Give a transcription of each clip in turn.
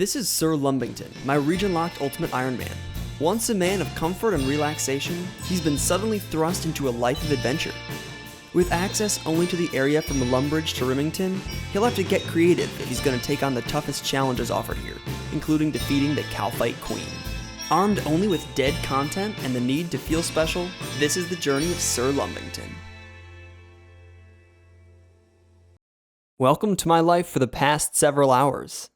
This is Sir Lumbbington, my region-locked ultimate Ironman. Once a man of comfort and relaxation, he's been suddenly thrust into a life of adventure. With access only to the area from Lumbridge to Remington, he'll have to get creative if he's going to take on the toughest challenges offered here, including defeating the Cowfight Queen. Armed only with dead content and the need to feel special, this is the journey of Sir Lumbbington. Welcome to my life for the past several hours.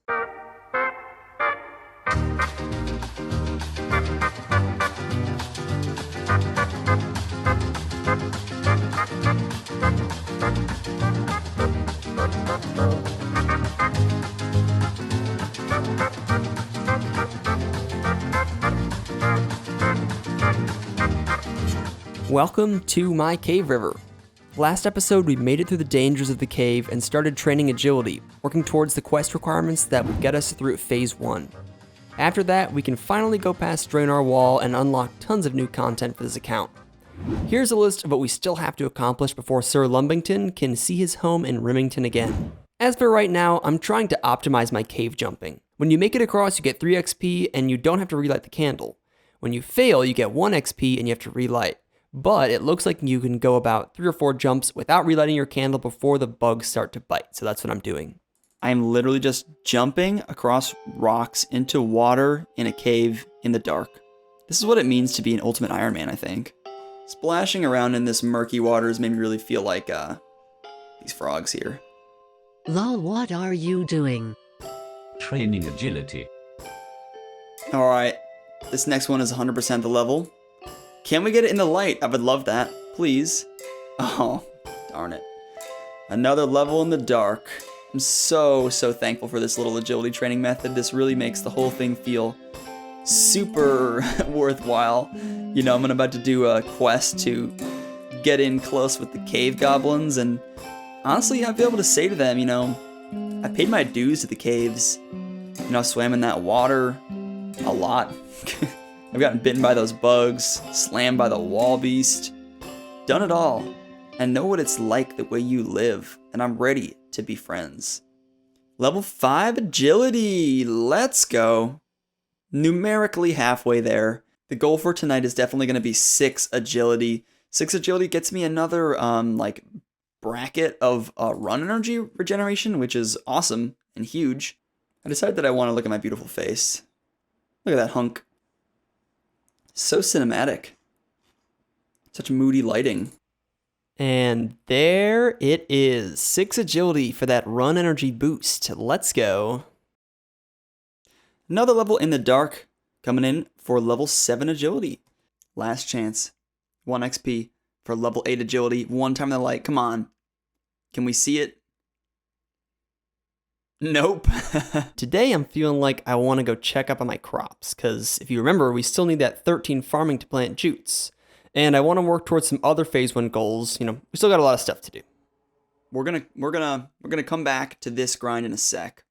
Welcome to my cave river. Last episode we made it through the dangers of the cave and started training agility, working towards the quest requirements that would get us through phase 1. After that, we can finally go past Drain Our Wall and unlock tons of new content for this account. Here's a list of what we still have to accomplish before Sir Lumbbington can see his home in Remington again. As for right now, I'm trying to optimize my cave jumping. When you make it across, you get 3 XP and you don't have to relight the candle. When you fail, you get 1 XP and you have to relight. But it looks like you can go about 3 or 4 jumps without relighting your candle before the bugs start to bite, so that's what I'm doing. I'm literally just jumping across rocks into water in a cave in the dark. This is what it means to be an ultimate Ironman, I think. Splashing around in this murky water has made me really feel like these frogs here. Lol, what are you doing? Training agility. Alright, this next one is 100% the level. Can we get it in the light? I would love that, please. Oh, darn it. Another level in the dark. I'm so thankful for this little agility training method. This really makes the whole thing feel super worthwhile. You know, I'm about to do a quest to get in close with the cave goblins, and honestly, I'd be able to say to them, you know, I paid my dues to the caves. You know, I swam in that water a lot. I've gotten bitten by those bugs, slammed by the wall beast, done it all, and know what it's like the way you live, and I'm ready to be friends. Level 5 agility, let's go. Numerically halfway there. The goal for tonight is definitely going to be 6 agility. 6 agility gets me another bracket of run energy regeneration, which is awesome and huge. I decided that I want to look at my beautiful face. Look at that hunk. So cinematic. Such moody lighting. And there it is. 6 agility for that run energy boost. Let's go. Another level in the dark coming in for level 7 agility. Last chance. 1 XP for level 8 agility. 1 time in the light. Come on. Can we see it? Nope. Today I'm feeling like I want to go check up on my crops, because if you remember, we still need that 13 farming to plant jutes. And I want to work towards some other phase 1 goals. You know, we still got a lot of stuff to do. We're gonna come back to this grind in a sec.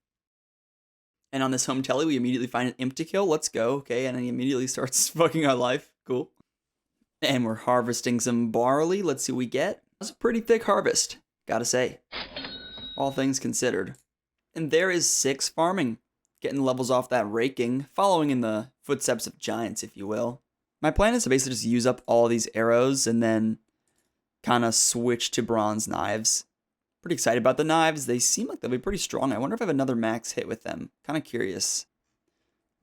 And on this home telly, we immediately find an imp to kill. Let's go, okay? And then he immediately starts fucking our life. Cool. And we're harvesting some barley. Let's see what we get. That's a pretty thick harvest, gotta say. All things considered. And there is 6 farming, getting levels off that raking, following in the footsteps of giants, if you will. My plan is to basically just use up all these arrows and then kind of switch to bronze knives. Pretty excited about the knives. They seem like they'll be pretty strong. I wonder if I have another max hit with them. Kind of curious.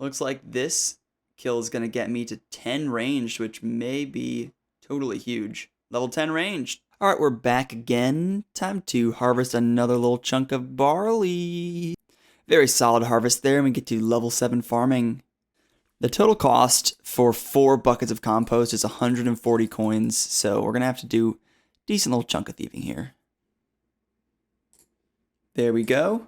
Looks like this kill is going to get me to 10 ranged, which may be totally huge. Level 10 ranged. Alright, we're back again. Time to harvest another little chunk of barley. Very solid harvest there, and we get to level 7 farming. The total cost for 4 buckets of compost is 140 coins, so we're going to have to do a decent little chunk of thieving here. There we go.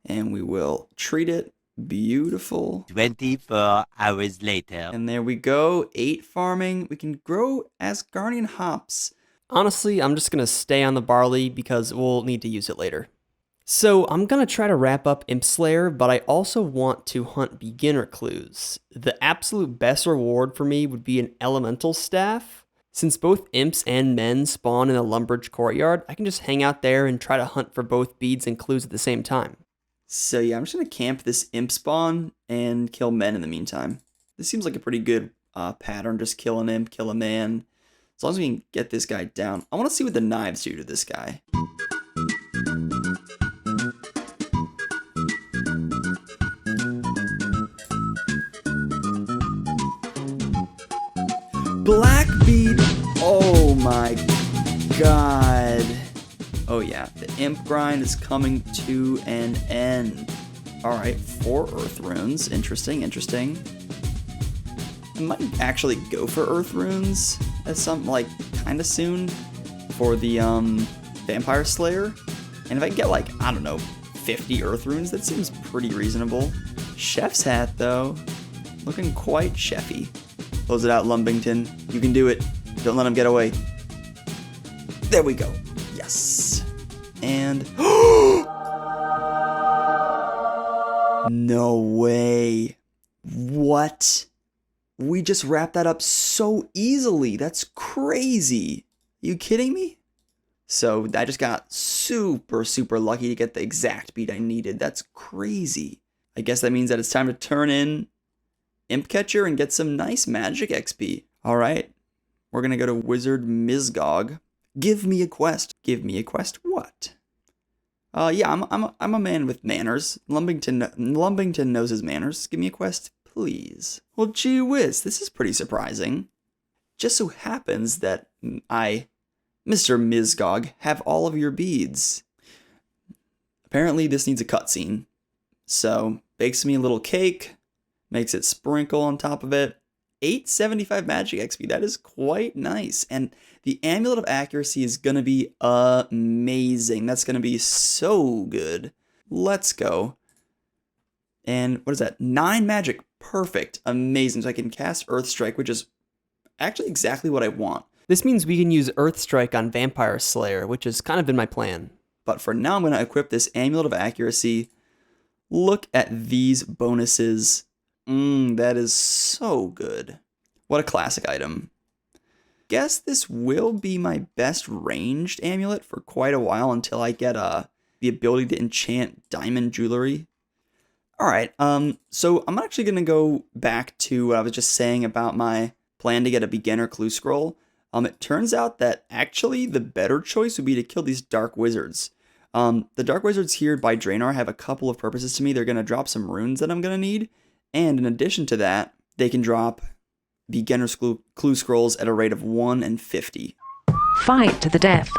And we will treat it. Beautiful. 24 hours later. And there we go. 8 farming. We can grow Asgardian hops. Honestly, I'm just going to stay on the barley because we'll need to use it later. So I'm going to try to wrap up Imp Slayer, but I also want to hunt beginner clues. The absolute best reward for me would be an elemental staff. Since both imps and men spawn in the Lumbridge courtyard, I can just hang out there and try to hunt for both beads and clues at the same time. So yeah, I'm just going to camp this imp spawn and kill men in the meantime. This seems like a pretty good pattern, just kill an imp, kill a man. As long as we can get this guy down. I want to see what the knives do to this guy. Black bead. Oh my god. Oh yeah, the imp grind is coming to an end. Alright, 4 earth runes. Interesting, interesting. I might actually go for earth runes at some, like, kinda soon for the vampire slayer. And if I get like, I don't know, 50 earth runes, that seems pretty reasonable. Chef's hat though, looking quite chefy. Close it out, Lumbbington. You can do it. Don't let him get away. There we go. Yes. And no way. What? We just wrapped that up so easily. That's crazy. You kidding me? So I just got super, super lucky to get the exact beat I needed. That's crazy. I guess that means that it's time to turn in Imp Catcher and get some nice magic XP. All right. We're going to go to Wizard Mizgog. Give me a quest. Give me a quest what? Yeah, I'm a man with manners. Lumbbington knows his manners. Give me a quest, please. Well, gee whiz, this is pretty surprising. Just so happens that I, Mr. Mizgog, have all of your beads. Apparently this needs a cutscene. So, bakes me a little cake, makes it sprinkle on top of it. 875 magic XP, that is quite nice. And the Amulet of Accuracy is gonna be amazing. That's gonna be so good. Let's go. And what is that? 9 magic, perfect, amazing. So I can cast Earth Strike, which is actually exactly what I want. This means we can use Earth Strike on Vampire Slayer, which has kind of been my plan. But for now, I'm gonna equip this Amulet of Accuracy. Look at these bonuses. That is so good. What a classic item. Guess this will be my best ranged amulet for quite a while until I get the ability to enchant diamond jewelry. Alright, so I'm actually going to go back to what I was just saying about my plan to get a beginner clue scroll. It turns out that actually the better choice would be to kill these dark wizards. The dark wizards here by Draenor have a couple of purposes to me. They're going to drop some runes that I'm going to need. And in addition to that, they can drop beginner's clue scrolls at a rate of 1 in 50. Fight to the death.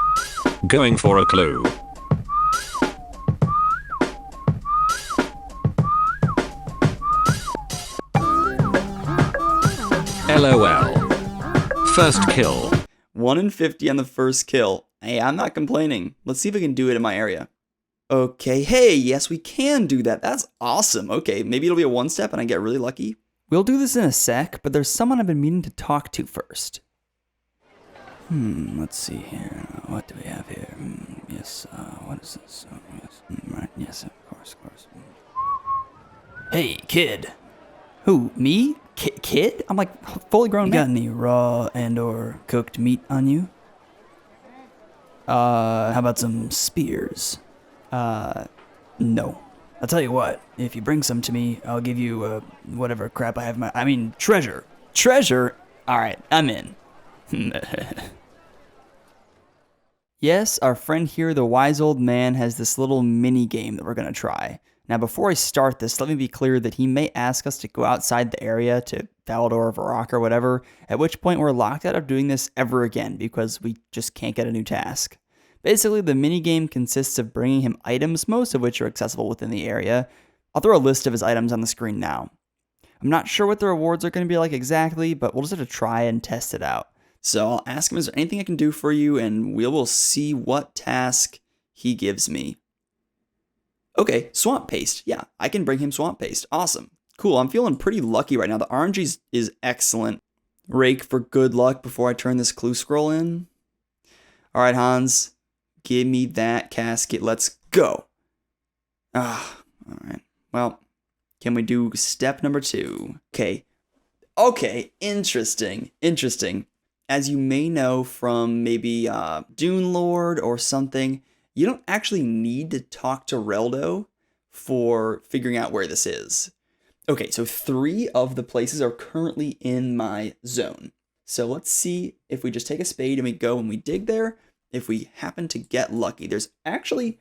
Going for a clue. LOL. First kill. 1 in 50 on the first kill. Hey, I'm not complaining. Let's see if we can do it in my area. Okay, hey, yes, we can do that. That's awesome. Okay, maybe it'll be a one step and I get really lucky. We'll do this in a sec, but there's someone I've been meaning to talk to first. Let's see here. What do we have here? Yes, what is this? Oh, yes. Right, yes, of course. Hey, kid. Who, me? Kid? I'm like fully grown man. Got any raw and or cooked meat on you? How about some spears? No. I'll tell you what, if you bring some to me, I'll give you, whatever crap I have in my, treasure. Treasure? Alright, I'm in. Yes, our friend here, the wise old man, has this little mini game that we're gonna try. Now, before I start this, let me be clear that he may ask us to go outside the area to Valador or Varrock or whatever, at which point we're locked out of doing this ever again because we just can't get a new task. Basically, the minigame consists of bringing him items, most of which are accessible within the area. I'll throw a list of his items on the screen now. I'm not sure what the rewards are going to be like exactly, but we'll just have to try and test it out. So I'll ask him, is there anything I can do for you? And we will see what task he gives me. Okay, swamp paste. Yeah, I can bring him swamp paste. Awesome. Cool, I'm feeling pretty lucky right now. The RNG is excellent. Rake for good luck before I turn this clue scroll in. All right, Hans. Give me that casket. Let's go. All right. Well, can we do step number 2? Okay. Interesting. As you may know from maybe Dune Lord or something, you don't actually need to talk to Reldo for figuring out where this is. Okay, so 3 of the places are currently in my zone. So let's see if we just take a spade and we go and we dig there. If we happen to get lucky, there's actually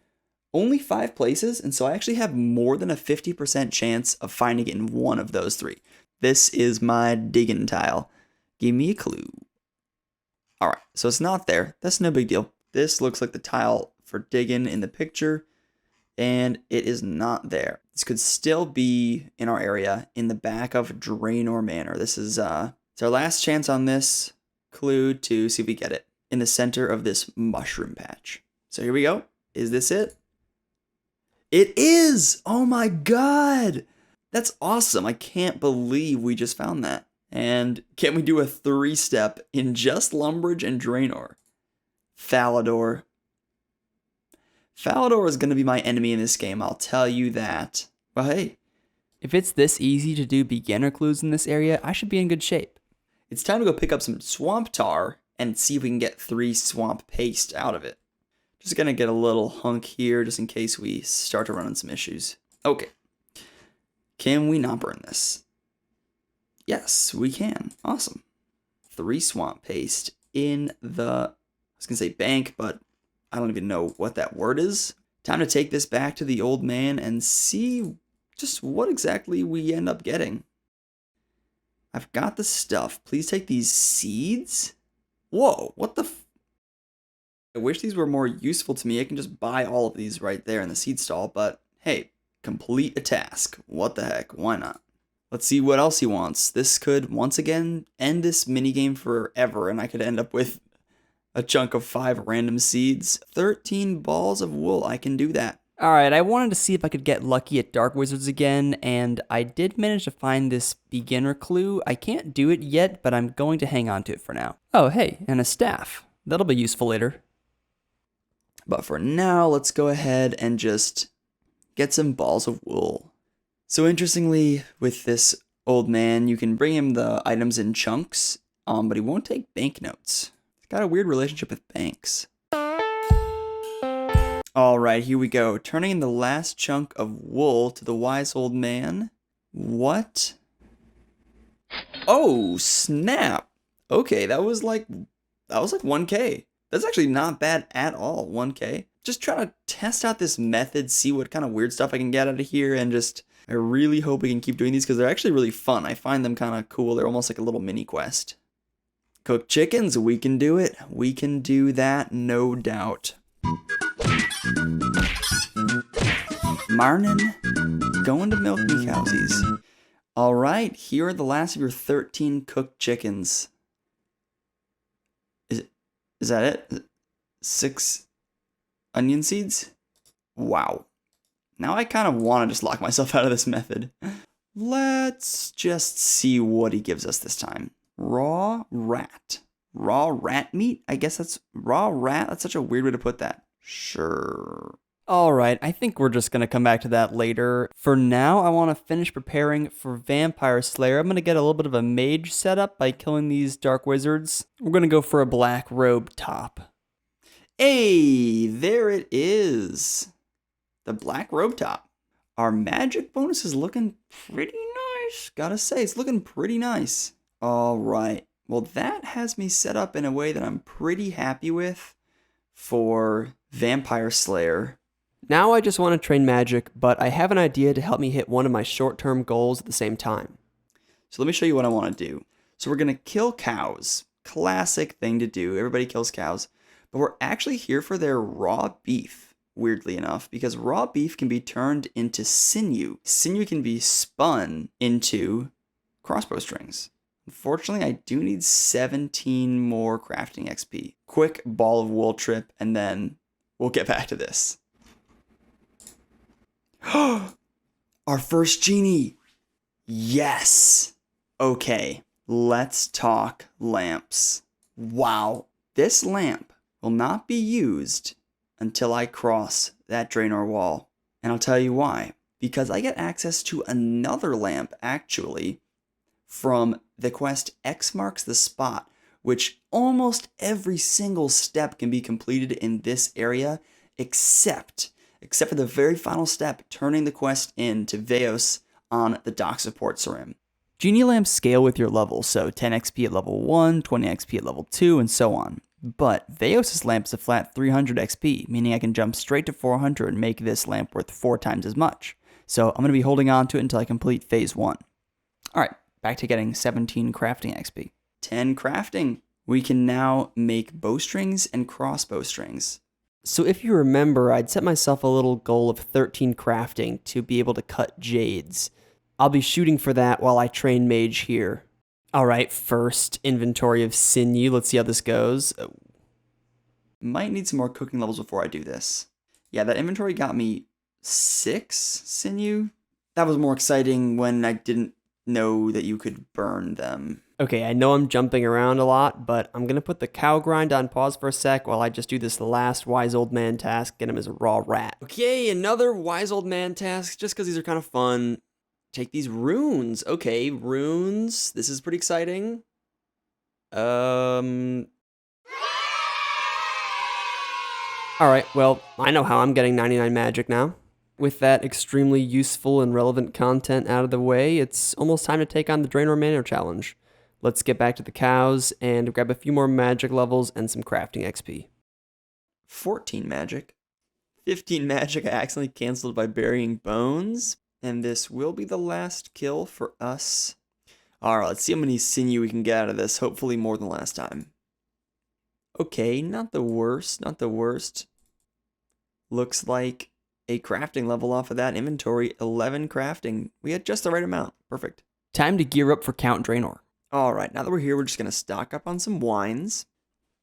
only 5 places, and so I actually have more than a 50% chance of finding it in one of those 3. This is my digging tile. Give me a clue. All right, so it's not there. That's no big deal. This looks like the tile for digging in the picture, and it is not there. This could still be in our area in the back of Draenor Manor. This is it's our last chance on this clue to see if we get it in the center of this mushroom patch. So here we go. Is this it? It is! Oh my god! That's awesome. I can't believe we just found that. And can we do a 3-step in just Lumbridge and Draenor? Falador. Falador is going to be my enemy in this game, I'll tell you that. Well, hey. If it's this easy to do beginner clues in this area, I should be in good shape. It's time to go pick up some swamp tar and see if we can get 3 swamp paste out of it. Just going to get a little hunk here just in case we start to run into some issues. Okay. Can we not burn this? Yes, we can. Awesome. 3 swamp paste in the, I was going to say bank, but I don't even know what that word is. Time to take this back to the old man and see just what exactly we end up getting. I've got the stuff. Please take these seeds. Whoa, what the I wish these were more useful to me. I can just buy all of these right there in the seed stall, but hey, complete a task. What the heck, why not? Let's see what else he wants. This could, once again, end this minigame forever, and I could end up with a chunk of 5 random seeds. 13 balls of wool, I can do that. Alright, I wanted to see if I could get lucky at Dark Wizards again, and I did manage to find this beginner clue. I can't do it yet, but I'm going to hang on to it for now. Oh, hey, and a staff. That'll be useful later. But for now, let's go ahead and just get some balls of wool. So interestingly, with this old man, you can bring him the items in chunks, but he won't take banknotes. He's got a weird relationship with banks. All right, here we go. Turning in the last chunk of wool to the wise old man. What? Oh, snap. Okay, that was like 1K. That's actually not bad at all, 1K. Just trying to test out this method, see what kind of weird stuff I can get out of here, and just, I really hope we can keep doing these because they're actually really fun. I find them kind of cool. They're almost like a little mini quest. Cook chickens, we can do it. We can do that, no doubt. Marnin, going to milk me cowsies. All right, here are the last of your 13 cooked chickens. Is that it? 6 onion seeds? Wow. Now I kind of want to just lock myself out of this method. Let's just see what he gives us this time. Raw rat. Raw rat meat? I guess that's raw rat. That's such a weird way to put that. Sure. Alright, I think we're just going to come back to that later. For now, I want to finish preparing for Vampire Slayer. I'm going to get a little bit of a mage setup by killing these dark wizards. We're going to go for a black robe top. Hey, there it is. The black robe top. Our magic bonus is looking pretty nice. Gotta say, it's looking pretty nice. Alright, well that has me set up in a way that I'm pretty happy with for Vampire Slayer. Now I just want to train magic, but I have an idea to help me hit one of my short-term goals at the same time. So let me show you what I want to do. So we're going to kill cows. Classic thing to do. Everybody kills cows. But we're actually here for their raw beef, weirdly enough, because raw beef can be turned into sinew. Sinew can be spun into crossbow strings. Unfortunately, I do need 17 more crafting XP. Quick ball of wool trip, and then we'll get back to this. Our first genie. Yes. Okay, let's talk lamps. Wow, this lamp will not be used until I cross that Draenor wall. And I'll tell you why. Because I get access to another lamp, actually, from the quest X Marks the Spot, which almost every single step can be completed in this area, except except for the very final step, turning the quest in to Veos on the dock support Serim. Genie lamps scale with your level, so 10 XP at level 1, 20 XP at level 2, and so on. But Veos' lamp is a flat 300 XP, meaning I can jump straight to 400 and make this lamp worth 4 times as much. So I'm going to be holding on to it until I complete phase 1. Alright, back to getting 17 crafting XP. 10 crafting. We can now make bowstrings and crossbow strings. So if you remember, I'd set myself a little goal of 13 crafting to be able to cut jades. I'll be shooting for that while I train mage here. Alright, first inventory of sinew. Let's see how this goes. Might need some more cooking levels before I do this. Yeah, that inventory got me 6 sinew. That was more exciting when I didn't know that you could burn them. Okay, I know I'm jumping around a lot, but I'm going to put the cow grind on pause for a sec while I just do this last wise old man task, get him as a raw rat. Okay, another wise old man task, just because these are kind of fun. Take these runes. Okay, runes. This is pretty exciting. Alright, well, I know how I'm getting 99 magic now. With that extremely useful and relevant content out of the way, it's almost time to take on the Draenor Manor challenge. Let's get back to the cows and grab a few more magic levels and some crafting XP. 14 magic. 15 magic I accidentally canceled by burying bones. And this will be the last kill for us. Alright, let's see how many sinew we can get out of this. Hopefully more than last time. Okay, not the worst, not the worst. Looks like a crafting level off of that inventory. 11 crafting. We had just the right amount. Perfect. Time to gear up for Count Draenor. Alright, now that we're here, we're just going to stock up on some wines.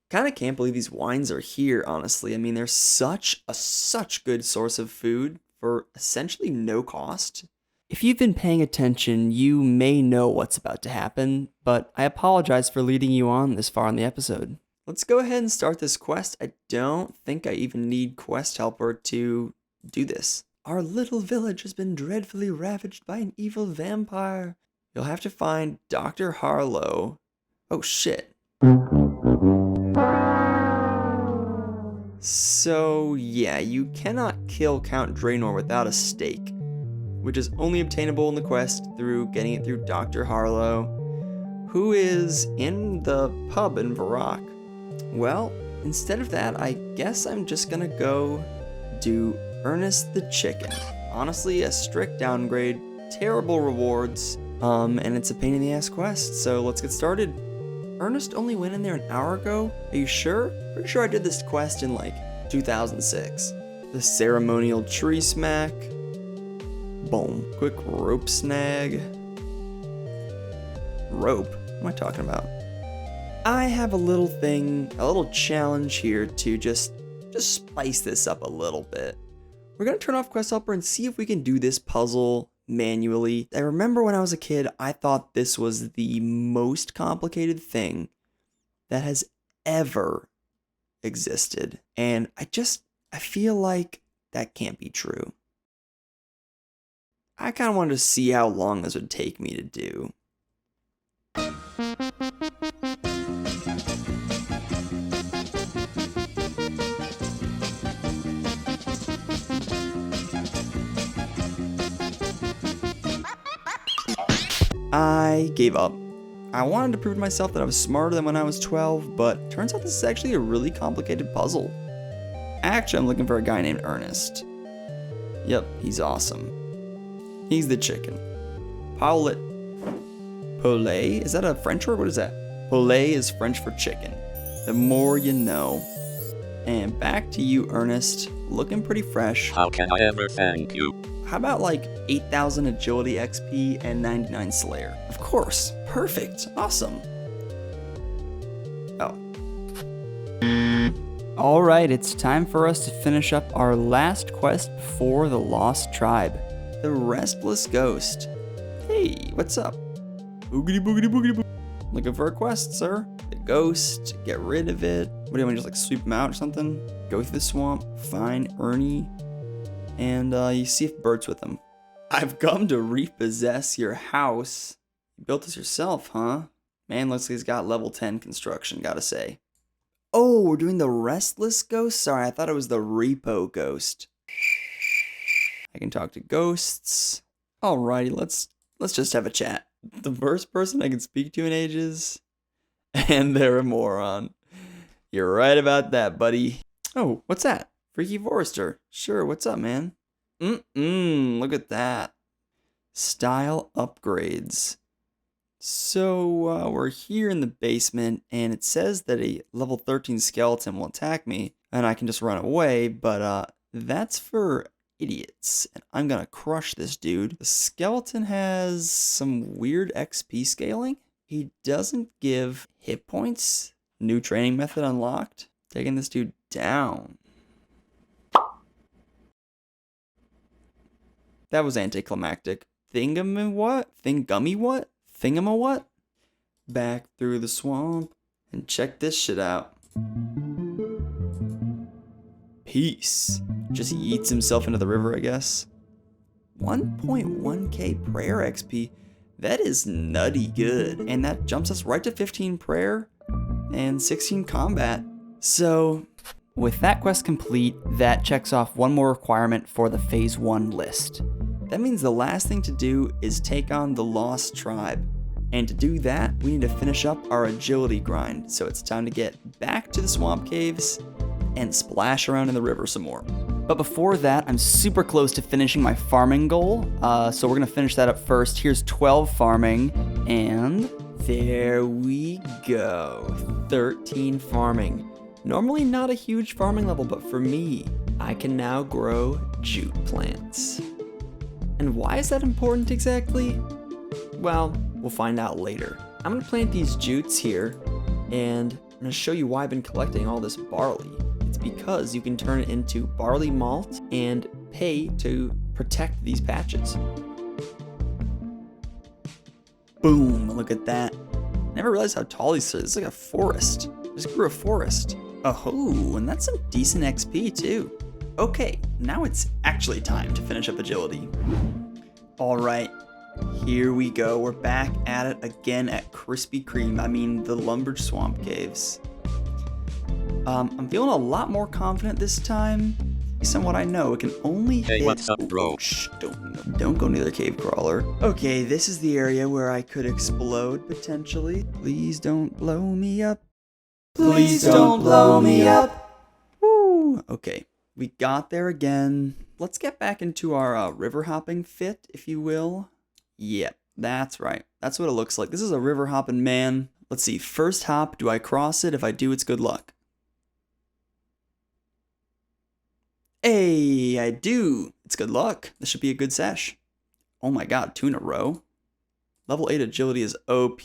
Kind of can't believe these wines are here, honestly. I mean, they're such good source of food for essentially no cost. If you've been paying attention, you may know what's about to happen, but I apologize for leading you on this far in the episode. Let's go ahead and start this quest. I don't think I even need quest helper to do this. Our little village has been dreadfully ravaged by an evil vampire. You'll have to find Dr. Harlow. Oh shit. So yeah, you cannot kill Count Draenor without a stake, which is only obtainable in the quest through getting it through Dr. Harlow, who is in the pub in Varrock. Well, instead of that, I guess I'm just gonna go do Ernest the Chicken. Honestly, a strict downgrade, terrible rewards, and it's a pain in the ass quest, so let's get started. Ernest only went in there an hour ago? Are you sure? Pretty sure I did this quest in like 2006. The ceremonial tree smack. Boom. Quick rope snag. Rope? What am I talking about? I have a little thing, a little challenge here to just spice this up a little bit. We're gonna turn off Quest Helper and see if we can do this puzzle manually. I remember when I was a kid, I thought this was the most complicated thing that has ever existed. And I feel like that can't be true. I kind of wanted to see how long this would take me to do. I gave up. I wanted to prove to myself that I was smarter than when I was 12, but turns out this is actually a really complicated puzzle. Actually, I'm looking for a guy named Ernest. Yep, he's awesome. He's the chicken. Poulet. Poulet? Is that a French word? What is that? Poulet is French for chicken. The more you know. And back to you, Ernest. Looking pretty fresh. How can I ever thank you? How about like 8,000 agility XP and 99 Slayer? Of course. Perfect. Awesome. Oh. Alright, it's time for us to finish up our last quest before the Lost Tribe. The Restless Ghost. Hey, what's up? Boogity boogity boogity boogity. Looking for a quest, sir? The ghost. Get rid of it. What do you want to just like sweep him out or something? Go through the swamp. Find Ernie. And you see if Bert's with him. I've come to repossess your house. You built this yourself, huh? Man, looks like he's got level 10 construction, gotta say. Oh, we're doing the Restless Ghost? Sorry, I thought it was the Repo Ghost. I can talk to ghosts. Alrighty, let's just have a chat. The first person I can speak to in ages, and they're a moron. You're right about that, buddy. Oh, what's that? Freaky Forester. Sure, what's up, man? Look at that. Style upgrades. So, we're here in the basement, and it says that a level 13 skeleton will attack me, and I can just run away, but, that's for idiots, and I'm gonna crush this dude. The skeleton has some weird XP scaling. He doesn't give hit points. New training method unlocked. Taking this dude down. That was anticlimactic. Thingamy what? Back through the swamp and check this shit out. Peace. Just yeets himself into the river, I guess. 1.1k prayer XP. That is nutty good. And that jumps us right to 15 prayer and 16 combat. So, with that quest complete, that checks off one more requirement for the phase 1 list. That means the last thing to do is take on the Lost Tribe. And to do that, we need to finish up our agility grind. So it's time to get back to the swamp caves and splash around in the river some more. But before that, I'm super close to finishing my farming goal. So we're gonna finish that up first. Here's 12 farming, and there we go. 13 farming. Normally not a huge farming level, but for me, I can now grow jute plants. And why is that important exactly? Well, we'll find out later. I'm gonna plant these jutes here, and I'm gonna show you why I've been collecting all this barley. It's because you can turn it into barley malt and pay to protect these patches. Boom, look at that. Never realized how tall these are. This is like a forest. Just grew a forest. Oh, and that's some decent XP too. Okay, now it's actually time to finish up agility. All right, here we go. We're back at it again at the Lumbridge Swamp Caves. I'm feeling a lot more confident this time. Based on what I know, it can only hit... Hey, what's up, bro? Shh, don't go near the cave crawler. Okay, this is the area where I could explode, potentially. Please don't blow me up. Please don't blow me up. Woo! Okay, we got there again. Let's get back into our river hopping fit, if you will. Yep, that's right. That's what it looks like. This is a river hopping man. Let's see, first hop, do I cross it? If I do, it's good luck. Hey, I do. It's good luck. This should be a good sesh. Oh my god, 2 in a row. Level 8 agility is OP.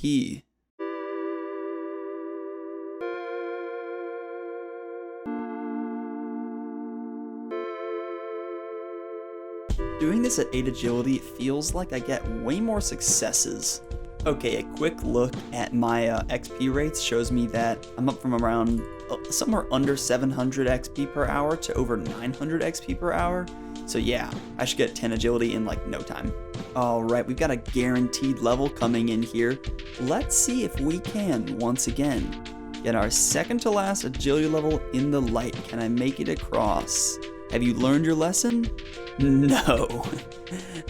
Doing this at 8 agility feels like I get way more successes. Okay, a quick look at my XP rates shows me that I'm up from around somewhere under 700 XP per hour to over 900 XP per hour. So yeah, I should get 10 agility in like no time. All right, we've got a guaranteed level coming in here. Let's see if we can, once again, get our second to last agility level in the light. Can I make it across? Have you learned your lesson? No.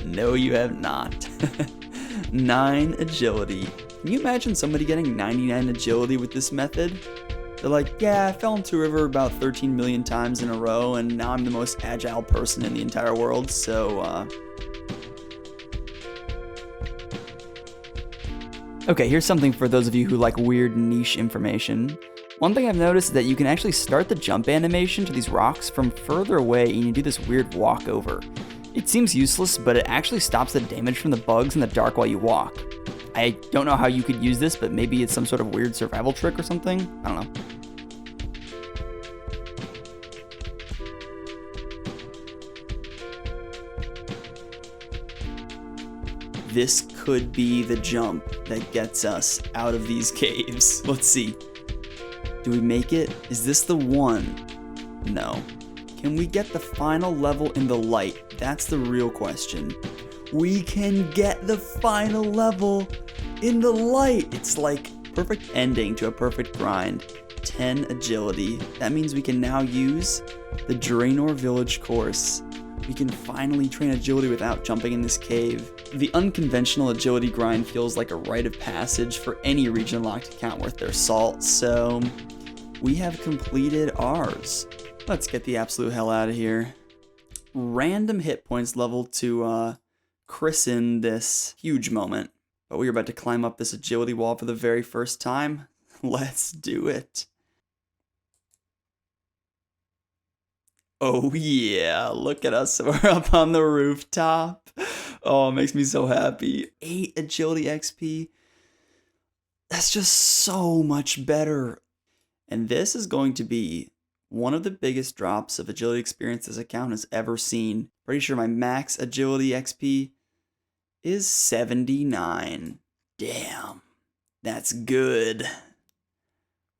No, you have not. 9 agility. Can you imagine somebody getting 99 agility with this method? They're like, yeah, I fell into a river about 13 million times in a row, and now I'm the most agile person in the entire world, so, Okay, here's something for those of you who like weird niche information. One thing I've noticed is that you can actually start the jump animation to these rocks from further away, and you do this weird walkover. It seems useless, but it actually stops the damage from the bugs in the dark while you walk. I don't know how you could use this, but maybe it's some sort of weird survival trick or something? I don't know. This could be the jump that gets us out of these caves. Let's see. Do we make it? Is this the one? No. Can we get the final level in the light? That's the real question. We can get the final level in the light. It's like perfect ending to a perfect grind. 10 agility. That means we can now use the Draenor Village course. We can finally train agility without jumping in this cave. The unconventional agility grind feels like a rite of passage for any region locked account worth their salt, so we have completed ours. Let's get the absolute hell out of here. Random hit points level to christen this huge moment. But we're about to climb up this agility wall for the very first time. Let's do it. Oh yeah, look at us, we're up on the rooftop. Oh, it makes me so happy. 8 agility XP. That's just so much better. And this is going to be one of the biggest drops of agility experience this account has ever seen. Pretty sure my max agility XP is 79. Damn, that's good.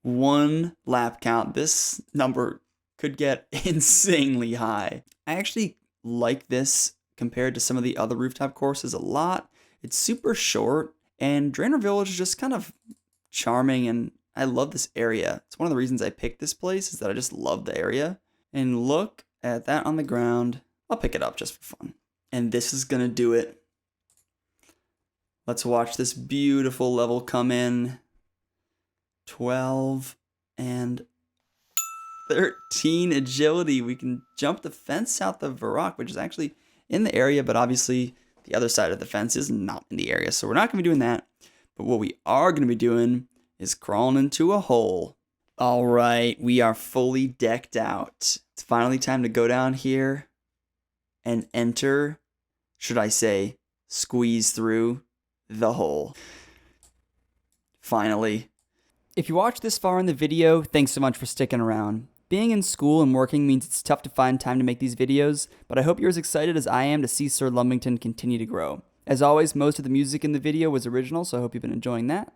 1 lap count. This number could get insanely high. I actually like this compared to some of the other rooftop courses a lot. It's super short, and Draenor Village is just kind of charming, and I love this area. It's one of the reasons I picked this place, is that I just love the area. And look at that on the ground. I'll pick it up just for fun. And this is gonna do it. Let's watch this beautiful level come in. 12 and 13 agility. We can jump the fence south of Varrock, which is actually in the area, but obviously the other side of the fence is not in the area, so we're not going to be doing that. But what we are going to be doing is crawling into a hole. All right, we are fully decked out. It's finally time to go down here and enter, should I say, squeeze through the hole. Finally. If you watched this far in the video, thanks so much for sticking around. Being in school and working means it's tough to find time to make these videos, but I hope you're as excited as I am to see Sir Lumbbington continue to grow. As always, most of the music in the video was original, so I hope you've been enjoying that.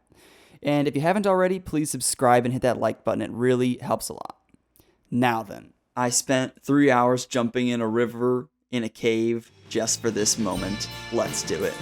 And if you haven't already, please subscribe and hit that like button. It really helps a lot. Now then, I spent 3 hours jumping in a river in a cave just for this moment. Let's do it.